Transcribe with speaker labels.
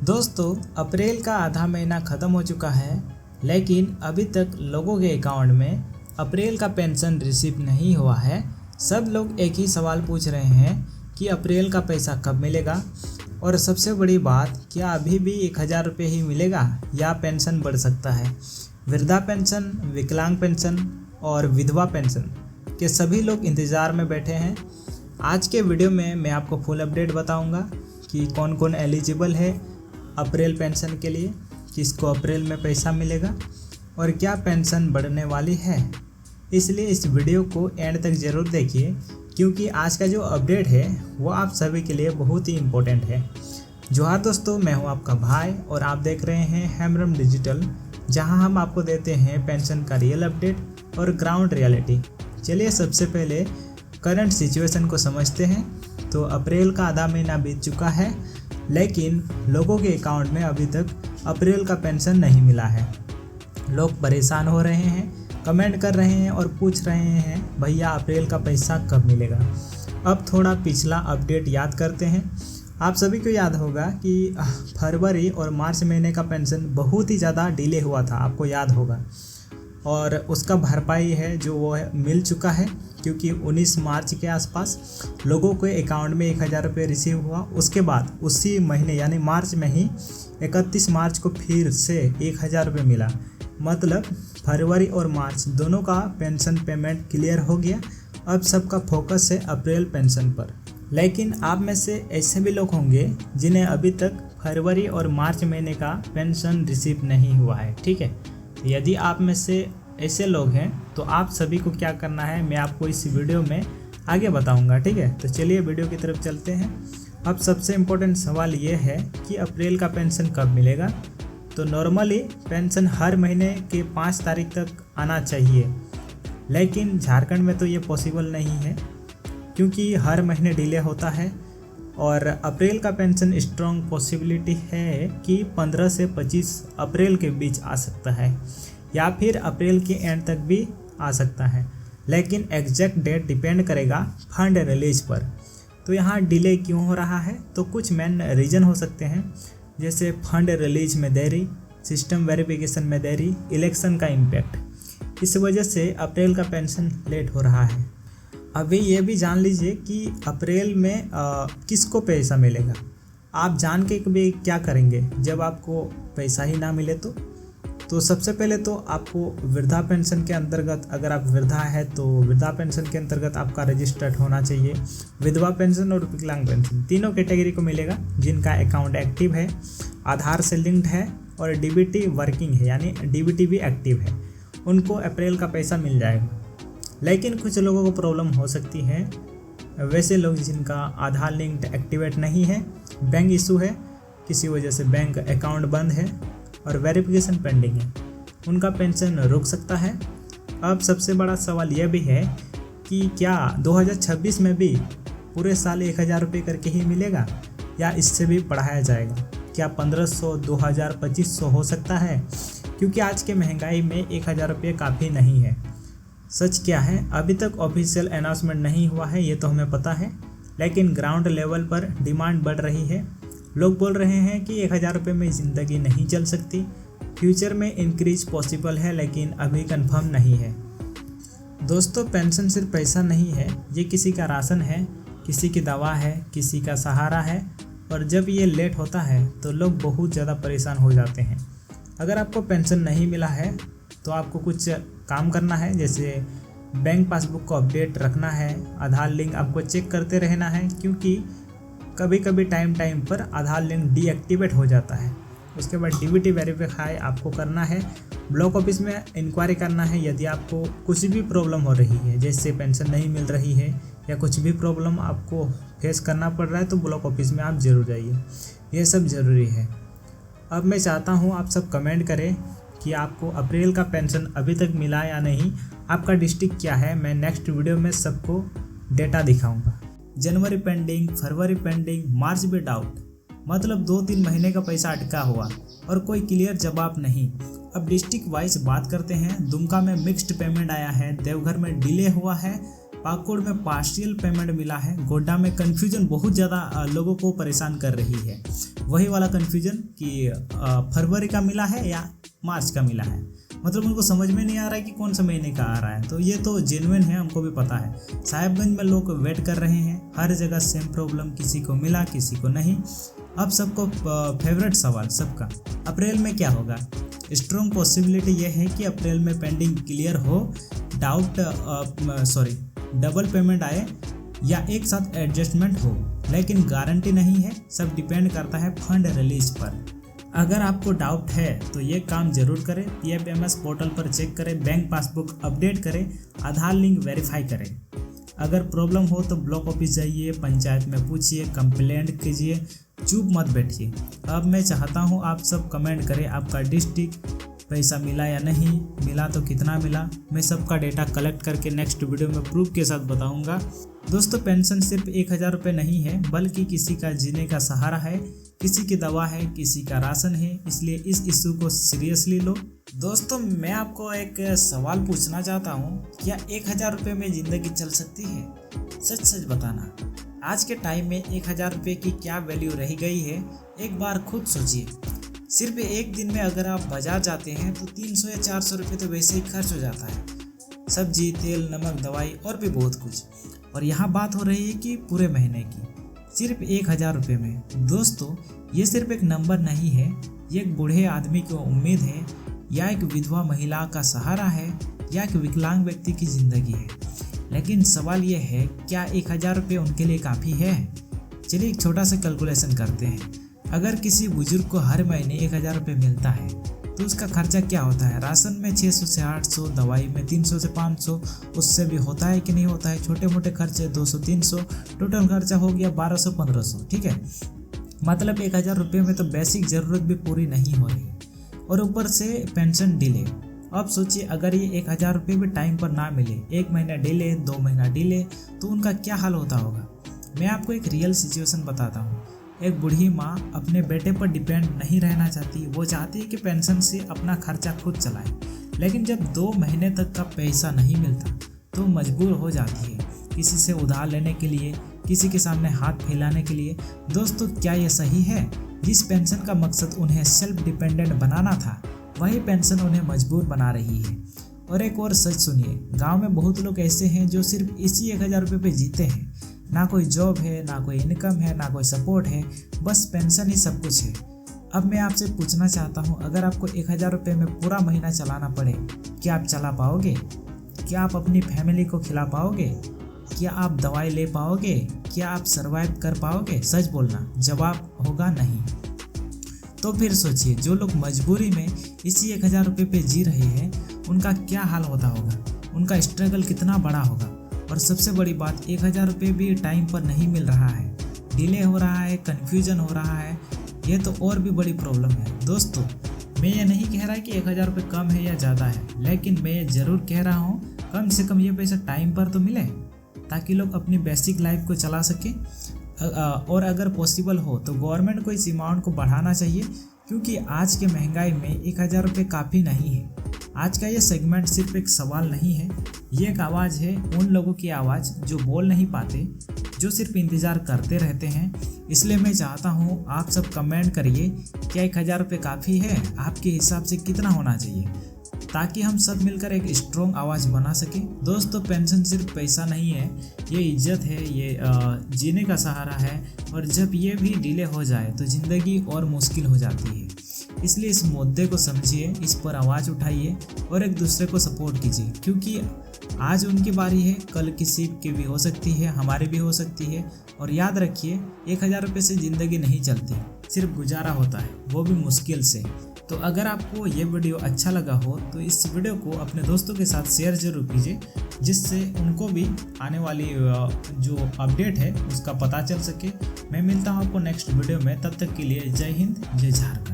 Speaker 1: दोस्तों, अप्रैल का आधा महीना ख़त्म हो चुका है, लेकिन अभी तक लोगों के अकाउंट में अप्रैल का पेंशन रिसीव नहीं हुआ है। सब लोग एक ही सवाल पूछ रहे हैं कि अप्रैल का पैसा कब मिलेगा, और सबसे बड़ी बात, क्या अभी भी 1000 रुपये ही मिलेगा या पेंशन बढ़ सकता है। वृद्धा पेंशन, विकलांग पेंशन और विधवा पेंशन के सभी लोग इंतज़ार में बैठे हैं। आज के वीडियो में मैं आपको फुल अपडेट बताऊंगा कि कौन कौन एलिजिबल है अप्रैल पेंशन के लिए, किसको अप्रैल में पैसा मिलेगा और क्या पेंशन बढ़ने वाली है। इसलिए इस वीडियो को एंड तक ज़रूर देखिए, क्योंकि आज का जो अपडेट है वो आप सभी के लिए बहुत ही इम्पोर्टेंट है। जोहार दोस्तों, मैं हूं आपका भाई और आप देख रहे हैं हेमरम डिजिटल, जहां हम आपको देते हैं पेंशन का रियल अपडेट और ग्राउंड रियलिटी। चलिए सबसे पहले करंट सिचुएशन को समझते हैं। तो अप्रैल का आधा महीना बीत चुका है, लेकिन लोगों के अकाउंट में अभी तक अप्रैल का पेंशन नहीं मिला है। लोग परेशान हो रहे हैं, कमेंट कर रहे हैं और पूछ रहे हैं भैया अप्रैल का पैसा कब मिलेगा। अब थोड़ा पिछला अपडेट याद करते हैं। आप सभी को याद होगा कि फरवरी और मार्च महीने का पेंशन बहुत ही ज़्यादा डिले हुआ था, आपको याद होगा, और उसका भरपाई है जो वो मिल चुका है, क्योंकि 19 मार्च के आसपास लोगों के अकाउंट में 1000 रुपये रिसीव हुआ। उसके बाद उसी महीने यानी मार्च में ही 31 मार्च को फिर से 1000 रुपये मिला। मतलब फरवरी और मार्च दोनों का पेंशन पेमेंट क्लियर हो गया। अब सबका फोकस है अप्रैल पेंशन पर। लेकिन आप में से ऐसे भी लोग होंगे जिन्हें अभी तक फरवरी और मार्च महीने का पेंशन रिसीव नहीं हुआ है, ठीक है। यदि आप में से ऐसे लोग हैं तो आप सभी को क्या करना है मैं आपको इस वीडियो में आगे बताऊंगा, ठीक है। तो चलिए वीडियो की तरफ चलते हैं। अब सबसे इम्पोर्टेंट सवाल ये है कि अप्रैल का पेंशन कब मिलेगा। तो नॉर्मली पेंशन हर महीने के 5 तारीख तक आना चाहिए, लेकिन झारखंड में तो ये पॉसिबल नहीं है, क्योंकि हर महीने डिले होता है। और अप्रैल का पेंशन स्ट्रॉन्ग पॉसिबिलिटी है कि 15 से 25 अप्रैल के बीच आ सकता है, या फिर अप्रैल के एंड तक भी आ सकता है, लेकिन एग्जैक्ट डेट डिपेंड करेगा फंड रिलीज पर। तो यहाँ डिले क्यों हो रहा है, तो कुछ मेन रीज़न हो सकते हैं, जैसे फंड रिलीज में देरी, सिस्टम वेरिफिकेशन में देरी, इलेक्शन का इम्पैक्ट। इस वजह से अप्रैल का पेंशन लेट हो रहा है। अभी ये भी जान लीजिए कि अप्रैल में किसको पैसा मिलेगा। आप जान के भी क्या करेंगे जब आपको पैसा ही ना मिले तो सबसे पहले तो आपको वृद्धा पेंशन के अंतर्गत, अगर आप वृद्धा है तो वृद्धा पेंशन के अंतर्गत आपका रजिस्टर्ड होना चाहिए। विधवा पेंशन और विकलांग पेंशन तीनों कैटेगरी को मिलेगा जिनका अकाउंट एक्टिव है, आधार से लिंक्ड है और डीबीटी वर्किंग है, यानी डीबीटी भी एक्टिव है, उनको अप्रैल का पैसा मिल जाएगा। लेकिन कुछ लोगों को प्रॉब्लम हो सकती है, वैसे लोग जिनका आधार लिंक्ड एक्टिवेट नहीं है, बैंक इशू है, किसी वजह से बैंक अकाउंट बंद है और वेरिफिकेशन पेंडिंग है, उनका पेंशन रुक सकता है। अब सबसे बड़ा सवाल यह भी है कि क्या 2026 में भी पूरे साल 1000 रुपये करके ही मिलेगा या इससे भी बढ़ाया जाएगा। क्या 1500, 2000, 2500 हो सकता है, क्योंकि आज के महंगाई में 1000 रुपये काफ़ी नहीं है। सच क्या है, अभी तक ऑफिशियल अनाउंसमेंट नहीं हुआ है, ये तो हमें पता है, लेकिन ग्राउंड लेवल पर डिमांड बढ़ रही है। लोग बोल रहे हैं कि 1000 रुपये में ज़िंदगी नहीं चल सकती, फ्यूचर में इंक्रीज पॉसिबल है, लेकिन अभी कंफर्म नहीं है। दोस्तों, पेंशन सिर्फ पैसा नहीं है, ये किसी का राशन है, किसी की दवा है, किसी का सहारा है, और जब ये लेट होता है तो लोग बहुत ज़्यादा परेशान हो जाते हैं। अगर आपको पेंशन नहीं मिला है तो आपको कुछ काम करना है, जैसे बैंक पासबुक को अपडेट रखना है, आधार लिंक आपको चेक करते रहना है, क्योंकि कभी कभी टाइम पर आधार लिंक डीएक्टिवेट हो जाता है। उसके बाद डीबीटी वेरीफाई आपको करना है, ब्लॉक ऑफिस में इंक्वायरी करना है। यदि आपको कुछ भी प्रॉब्लम हो रही है, जैसे पेंशन नहीं मिल रही है या कुछ भी प्रॉब्लम आपको फेस करना पड़ रहा है, तो ब्लॉक ऑफिस में आप ज़रूर जाइए, ये सब ज़रूरी है। अब मैं चाहता हूँ आप सब कमेंट करें कि आपको अप्रैल का पेंशन अभी तक मिला या नहीं, आपका डिस्ट्रिक्ट क्या है। मैं नेक्स्ट वीडियो में सबको डेटा दिखाऊंगा। जनवरी पेंडिंग, फरवरी पेंडिंग, मार्च भी डाउट, मतलब 2-3 महीने का पैसा अटका हुआ और कोई क्लियर जवाब नहीं। अब डिस्ट्रिक्ट वाइज बात करते हैं। दुमका में मिक्स्ड पेमेंट आया है, देवघर में डिले हुआ है, पाकुड़ में पार्शियल पेमेंट मिला है, गोड्डा में कन्फ्यूजन बहुत ज़्यादा लोगों को परेशान कर रही है। वही वाला कन्फ्यूजन कि फरवरी का मिला है या मार्च का मिला है, मतलब उनको समझ में नहीं आ रहा है कि कौन सा महीने का आ रहा है। तो ये तो जेन्युइन है, हमको भी पता है। साहिबगंज में लोग वेट कर रहे हैं, हर जगह सेम प्रॉब्लम, किसी को मिला किसी को नहीं। अब सबको फेवरेट सवाल सबका, अप्रैल में क्या होगा? स्ट्रॉन्ग पॉसिबिलिटी ये है कि अप्रैल में पेंडिंग क्लियर हो, डबल पेमेंट आए या एक साथ एडजस्टमेंट हो, लेकिन गारंटी नहीं है, सब डिपेंड करता है फंड रिलीज पर। अगर आपको डाउट है तो ये काम जरूर करें, PFMS पोर्टल पर चेक करें, बैंक पासबुक अपडेट करें, आधार लिंक वेरीफाई करें। अगर प्रॉब्लम हो तो ब्लॉक ऑफिस जाइए, पंचायत में पूछिए, कंप्लेंट कीजिए, चुप मत बैठिए। अब मैं चाहता हूँ आप सब कमेंट करें, आपका डिस्ट्रिक्ट पैसा मिला या नहीं मिला, तो कितना मिला। मैं सबका डेटा कलेक्ट करके नेक्स्ट वीडियो में प्रूफ के साथ बताऊंगा। दोस्तों, पेंशन सिर्फ 1000 रुपये नहीं है, बल्कि किसी का जीने का सहारा है, किसी की दवा है, किसी का राशन है, इसलिए इस इशू को सीरियसली लो। दोस्तों, मैं आपको एक सवाल पूछना चाहता हूँ, क्या 1000 रुपये में ज़िंदगी चल सकती है? सच सच बताना। आज के टाइम में 1000 रुपये की क्या वैल्यू रह गई है, एक बार खुद सोचिए। सिर्फ एक दिन में अगर आप बाजार जाते हैं तो 300 या 400 रुपये तो वैसे ही खर्च हो जाता है, सब्जी, तेल, नमक, दवाई और भी बहुत कुछ। और यहाँ बात हो रही है कि पूरे महीने की, सिर्फ 1000 रुपये में। दोस्तों, ये सिर्फ एक नंबर नहीं है, ये एक बूढ़े आदमी की उम्मीद है, या एक विधवा महिला का सहारा है, या एक विकलांग व्यक्ति की ज़िंदगी है। लेकिन सवाल ये है, क्या 1000 रुपये उनके लिए काफ़ी है? चलिए एक छोटा सा कैलकुलेशन करते हैं। अगर किसी बुजुर्ग को हर महीने 1000 रुपये मिलता है तो उसका खर्चा क्या होता है? राशन में 600 से 800, दवाई में 300 से 500, उससे भी होता है कि नहीं होता है? छोटे मोटे खर्चे 200-300, टोटल खर्चा हो गया 1200-1500। ठीक है, मतलब 1000 रुपये में तो बेसिक ज़रूरत भी पूरी नहीं हो रही, और ऊपर से पेंशन डिले। अब सोचिए, अगर ये 1000 रुपये भी टाइम पर ना मिले, 1 महीना डिले, 2 महीना डिले, तो उनका क्या हाल होता होगा? मैं आपको एक रियल सिचुएशन बताता हूँ। एक बूढ़ी माँ अपने बेटे पर डिपेंड नहीं रहना चाहती, वो चाहती है कि पेंशन से अपना खर्चा खुद चलाए, लेकिन जब 2 महीने तक का पैसा नहीं मिलता तो मजबूर हो जाती है किसी से उधार लेने के लिए, किसी के सामने हाथ फैलाने के लिए। दोस्तों, क्या ये सही है? जिस पेंशन का मकसद उन्हें सेल्फ डिपेंडेंट बनाना था, वही पेंशन उन्हें मजबूर बना रही है। और एक और सच सुनिए, गाँव में बहुत लोग ऐसे हैं जो सिर्फ इसी 1000 रुपये पे जीते हैं। ना कोई जॉब है, ना कोई इनकम है, ना कोई सपोर्ट है, बस पेंशन ही सब कुछ है। अब मैं आपसे पूछना चाहता हूँ, अगर आपको 1000 रुपये में पूरा महीना चलाना पड़े, क्या आप चला पाओगे? क्या आप अपनी फैमिली को खिला पाओगे? क्या आप दवाई ले पाओगे? क्या आप सर्वाइव कर पाओगे? सच बोलना, जवाब होगा नहीं। तो फिर सोचिए, जो लोग मजबूरी में इसी 1000 रुपये पे जी रहे हैं, उनका क्या हाल होता होगा, उनका स्ट्रगल कितना बड़ा होगा। और सबसे बड़ी बात, 1000 रुपये भी टाइम पर नहीं मिल रहा है, डिले हो रहा है, कन्फ्यूजन हो रहा है, ये तो और भी बड़ी प्रॉब्लम है। दोस्तों, मैं ये नहीं कह रहा कि 1000 रुपये कम है या ज़्यादा है, लेकिन मैं ये ज़रूर कह रहा हूँ, कम से कम ये पैसा टाइम पर तो मिले, ताकि लोग अपनी बेसिक लाइफ को चला सकें। और अगर पॉसिबल हो तो गवर्नमेंट को इस अमाउंट को बढ़ाना चाहिए, क्योंकि आज के महंगाई में 1000 रुपये काफ़ी नहीं है। आज का ये सेगमेंट सिर्फ एक सवाल नहीं है, ये एक आवाज़ है, उन लोगों की आवाज़ जो बोल नहीं पाते, जो सिर्फ इंतज़ार करते रहते हैं। इसलिए मैं चाहता हूँ आप सब कमेंट करिए, क्या 1000 रुपये काफ़ी है? आपके हिसाब से कितना होना चाहिए, ताकि हम सब मिलकर एक स्ट्रॉन्ग आवाज़ बना सकें। दोस्तों, पेंशन सिर्फ पैसा नहीं है, ये इज्जत है, ये जीने का सहारा है, और जब ये भी डिले हो जाए तो ज़िंदगी और मुश्किल हो जाती है। इसलिए इस मुद्दे को समझिए, इस पर आवाज़ उठाइए और एक दूसरे को सपोर्ट कीजिए, क्योंकि आज उनकी बारी है, कल किसी की भी हो सकती है, हमारी भी हो सकती है। और याद रखिए, 1000 रुपये से ज़िंदगी नहीं चलती, सिर्फ गुजारा होता है, वो भी मुश्किल से। तो अगर आपको ये वीडियो अच्छा लगा हो तो इस वीडियो को अपने दोस्तों के साथ शेयर जरूर कीजिए, जिससे उनको भी आने वाली जो अपडेट है उसका पता चल सके। मैं मिलता हूँ आपको नेक्स्ट वीडियो में, तब तक के लिए जय हिंद, जय झारखंड।